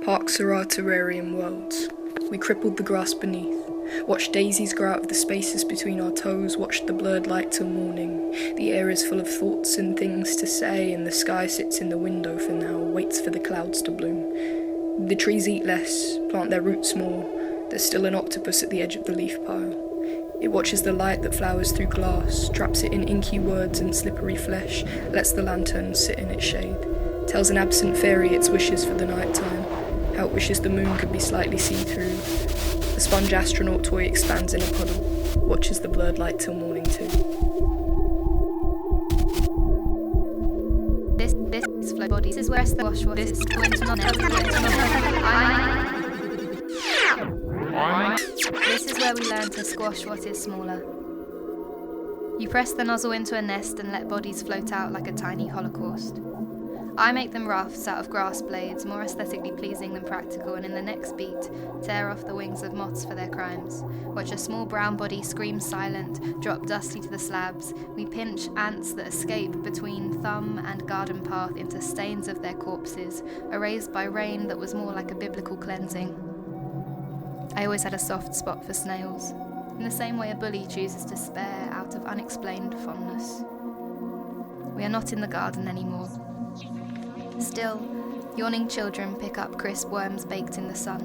Parks are our terrarium worlds. We crippled the grass beneath. Watched daisies grow out of the spaces between our toes, watched the blurred light till morning. The air is full of thoughts and things to say, and the sky sits in the window for now, waits for the clouds to bloom. The trees eat less, plant their roots more. There's still an octopus at the edge of the leaf pile. It watches the light that flowers through glass, traps it in inky words and slippery flesh, lets the lantern sit in its shade. Tells an absent fairy its wishes for the night time, how it wishes the moon could be slightly see-through. The sponge astronaut toy expands in a puddle, watches the blurred light till morning too. This is flow body. This is where the wash this is This is where we learn to squash what is smaller. You press the nozzle into a nest and let bodies float out like a tiny holocaust. I make them rafts out of grass blades, more aesthetically pleasing than practical, and in the next beat, tear off the wings of moths for their crimes. Watch a small brown body scream silent, drop dusty to the slabs. We pinch ants that escape between thumb and garden path into stains of their corpses, erased by rain that was more like a biblical cleansing. I always had a soft spot for snails, in the same way a bully chooses to spare out of unexplained fondness. We are not in the garden anymore. Still, yawning children pick up crisp worms baked in the sun.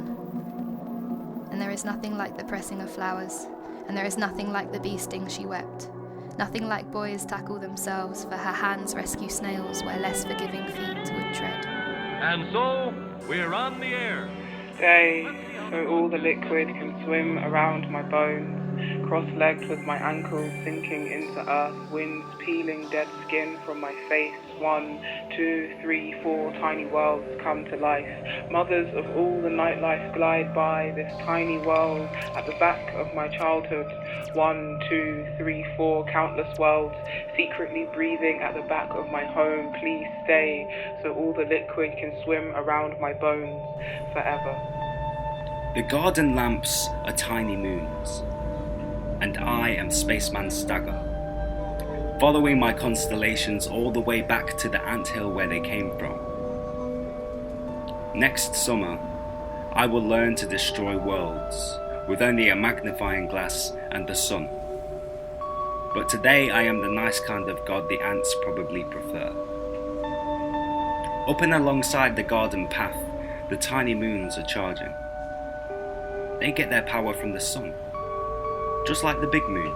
And there is nothing like the pressing of flowers, and there is nothing like the bee sting she wept. Nothing like boys tackle themselves, for her hands rescue snails where less forgiving feet would tread. And so, we're on the air. Stay, so all the liquid can swim around my bones. Cross-legged with my ankles sinking into earth, winds peeling dead skin from my face. 1, 2, 3, 4 tiny worlds come to life. Mothers of all the nightlife glide by this tiny world at the back of my childhood. 1, 2, 3, 4 countless worlds secretly breathing at the back of my home. Please stay, so all the liquid can swim around my bones forever. The garden lamps are tiny moons, and I am Spaceman Stagger, following my constellations all the way back to the anthill where they came from. Next summer, I will learn to destroy worlds with only a magnifying glass and the sun. But today I am the nice kind of god the ants probably prefer. Up and alongside the garden path, the tiny moons are charging. They get their power from the sun, just like the big moon.